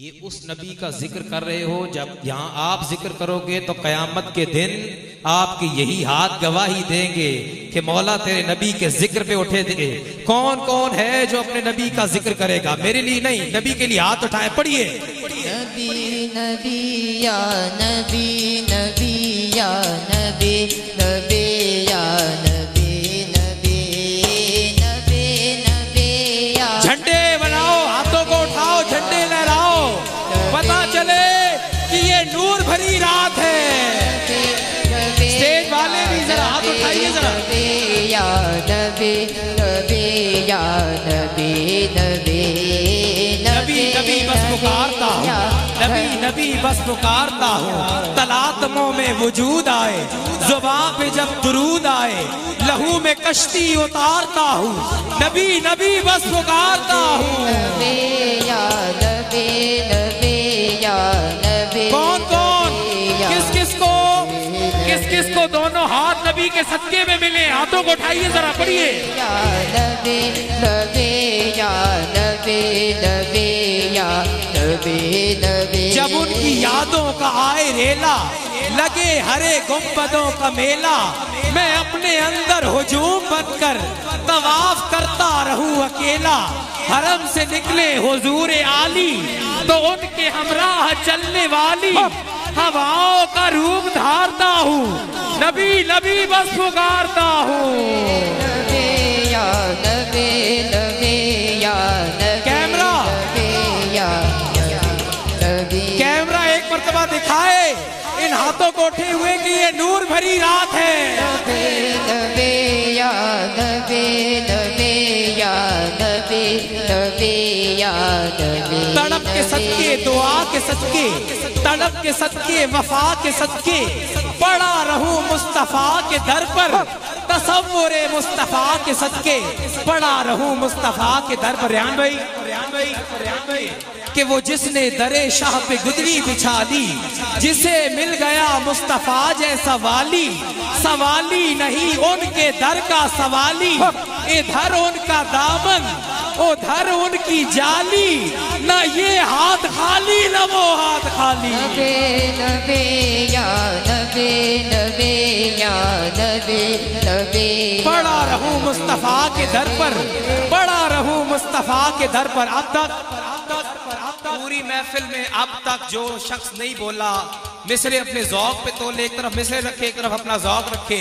ये उस नबी का जिक्र कर रहे हो, जब यहाँ आप जिक्र करोगे तो कयामत के दिन आपके यही हाथ गवाही देंगे कि मौला तेरे नबी के जिक्र पे उठे थे। कौन कौन है जो अपने नबी का जिक्र करेगा? मेरे लिए नहीं, नबी के लिए हाथ उठाए, पढ़िए। नबी नबी या नबी, नबी या नबी, नबी या नबी, नबी नबी नबी या। झंडे बनाओ, हाथों को उठाओ, झंडे लहराओ, पता चले कि ये नूर भरी रात है। स्टेज वाले भी जरा हाथ उठाइए जरा। नबी या नबी, नबी या नबी, नबी नबी नबी बस पुकारता हूँ, नबी नबी बस पुकारता हूँ। तलातमों में वजूद आए, जुबान पे जब दुरूद आए, लहू में कश्ती उतारता हूँ। नबी नबी बस पुकारता हूँ। नबी या नबी, नबी या नबी। कौन कौन किस किस को दोनों हाथ नबी के सदके में मिले? हाथों को उठाइए जरा, पढ़िए। या नबी, नबी या नबी, नबी या नबी, नबी। जब उनकी यादों का आए रेला, लगे हरे गुंबदों का मेला, मैं अपने अंदर हुजूम बनकर तवाफ करता रहूं अकेला। हरम से निकले हुजूर आली, तो उनके हमराह चलने वाली हवाओं का रूप धारता हूँ। नबी नबी बस पुकारता हूँ। नबी या नबी, नबी या नबी। कैमरा, नबी या नबी। कैमरा एक मर्तबा दिखाए इन हाथों को उठे हुए कि ये नूर भरी रात है। नबी नबी या नबी, नबी या नबी, नबी या नबी। तड़प के सदके, दुआ के सदके, तड़प के सदके, वफा के सदके, पड़ा रहूं मुस्तफा के दर पर। तसव्वुरे मुस्तफा के सदके, पड़ा रहूं मुस्तफा के दर पर। रियान भाई कि वो जिसने दरे शाह पे गुदरी बिछा दी, जिसे मिल गया मुस्तफा जैसा वाली, सवाली नहीं उनके दर का सवाली। इधर उनका दामन, उधर उनकी जाली, न ये हाथ खाली न वो हाथ खाली। नबी नबी या नबी, नबी या नबी, नबी। पड़ा रहूं मुस्तफा के दर पर, पड़ा रहूं मुस्तफा के दर पर। अब तक पूरी महफिल में अब तक जो शख्स नहीं बोला, मिसरे अपने ज़ौक़ पे तोले, एक तरफ मिसरे रखे, एक तरफ अपना ज़ौक़ रखे।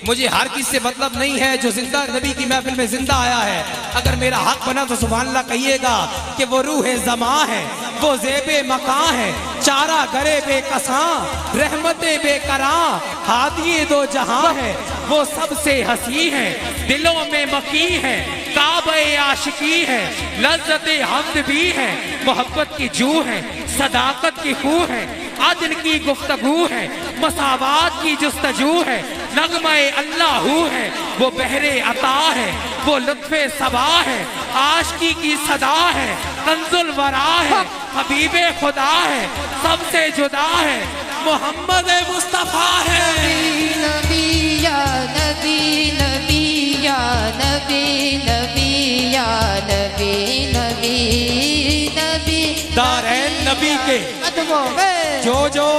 मुझे हर किसी से मतलब नहीं है, जो जिंदा नबी की महफिल में जिंदा आया है, अगर मेरा हक बना तो सुभान अल्लाह कहिएगा कि वो रूह ज़मा है, वो ज़ेबे मकां है, चारा गरे बेकसां, रहमते बेकरां, हादिए दो जहां है, वो सबसे हंसी है, दिलों में मकी है, काबे आशिकी है, लज्जते हम्द भी है, मोहब्बत की जू है, सदाकत की खू है, अदल की गुफ्तगू है, मसावात की जुस्तजू है, नगमे अल्लाहू है, वो बहरे अता है, वो लुत्फे सबा है, आशिकी की सदा है, कंजुल वरा है, हबीबे खुदा है, सबसे जुदा है, मोहम्मद मुस्तफा है। नबी या नबी, नबी या नबी, नबी या नबी, नबी नबी। दारैन नबी के कदमों में जो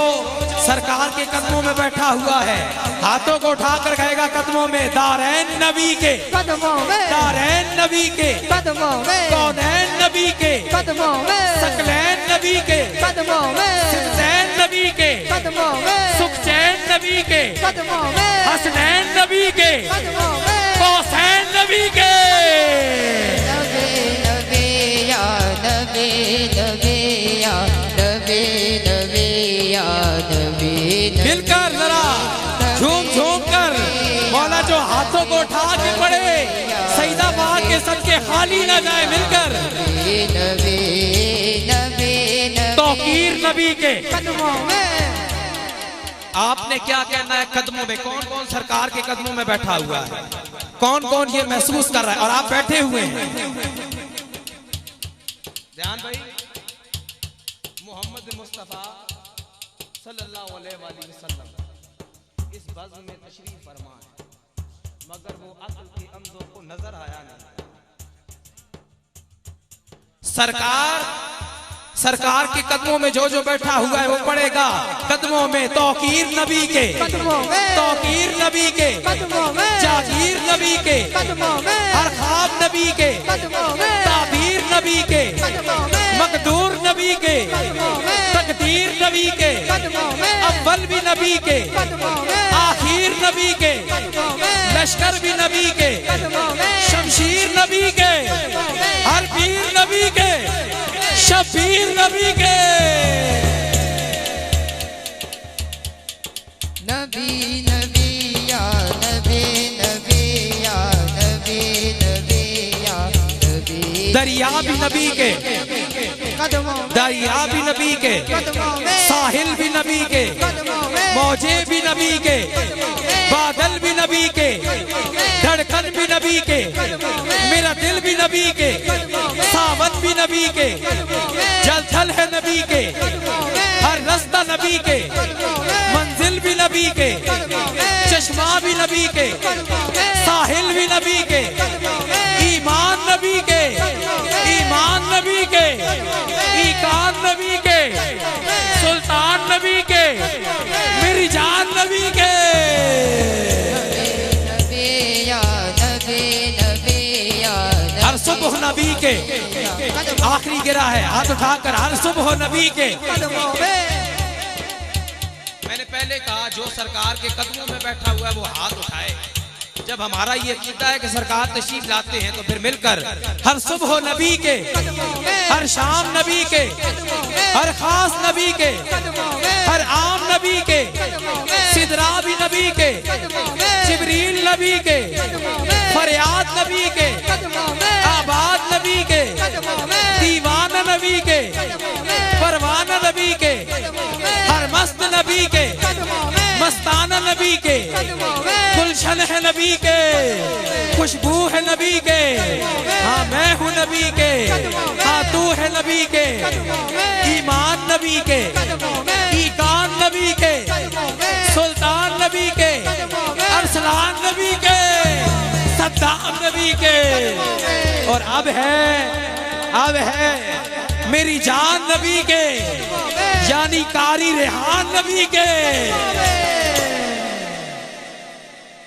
सरकार के कदमों में बैठा हुआ है, हाथों को उठाकर कहेगा कदमों में। दारैन नबी के कदमों में, दारैन नबी के कदमों में, कौनैन नबी के कदमों में, सकलैन नबी के कदमों में, सिद्दैन नबी के कदमों में, सुखचैन नबी के कदमों में, हसनैन नबी के कदमों में, कौसैन नबी के। नबी नबी या नबी, नबी या नबी, नबी या नबी। मिलकर जरा झूम झूम कर मौला जो हाथों को उठा के पड़े, सईदा पा के सदके खाली ना जाए। मिलकर नबी नबी तौकीर नबी के कदमों में। आपने क्या कहना है कदमों में? कौन कौन सरकार के कदमों में बैठा हुआ है? कौन कौन ये महसूस कर रहा है? और आप बैठे हुए हैं। ध्यान भाई, मोहम्मद मुस्तफा सल्लल्लाहु अलैहि वसल्लम इस बज़्म में तशरीफ फरमा है, मगर वो अक्ल के अंधों को नजर आया नहीं। सरकार सरकार के कदमों में जो जो बैठा हुआ है वो पड़ेगा कदमों में तौकीर नबी के, तौकीर नबी के, जागीर नबी के, हर ख्वाब नबी के, ताबीर नबी के, मकदूर नबी के, तकदीर नबी के, अव्वल भी नबी के, आखिर नबी के, लश्कर भी नबी के, शमशीर नबी के, हर पीर नबी के, शबीर नबी के। नबी नबी या नबी नबी या नबी नबी या नबी। दरिया भी नबी के, दरिया भी नबी के, साहिल भी नबी के, मौजे भी नबी के, बादल भी नबी के, धड़कन भी नबी के, मेरा दिल भी नबी के, सावन भी नबी के, जल थल है नबी के, हर रास्ता नबी के, मंजिल भी नबी के, चश्मा भी नबी के, साहिल भी नबी के, ईमान नबी के, ईमान नबी के, ईकान नबी के, सुल्तान नबी के, मेरी जान नबी के। हर सुबह नबी के, आखिरी गिरा है हाथ उठाकर, हर सुबह नबी के। मैंने पहले कहा जो सरकार के कदमों में बैठा हुआ है वो हाथ उठाए। जब हमारा ये अकीदा है कि सरकार तशरीफ लाते हैं तो फिर मिलकर हर सुबह नबी के, हर शाम नबी के, हर खास नबी के, हर आम नबी के, सिदरा भी नबी के, जिब्रील नबी के, फरियाद नबी के, आबाद नबी के, दीवाना नबी के, परवाना नबी के, हर मस्त नबी के, मस्ताना नबी के, गुलशन है नबी के, खुशबू है नबी के, हाँ मैं हूँ नबी के, हाँ तू है नबी के, ईमान नबी के, ईकान नबी के, सुल्तान नबी के, अरसलान नबी के, सद्दाम नबी के। और अब है मेरी जान नबी के, यानी कारी रेहान नबी के।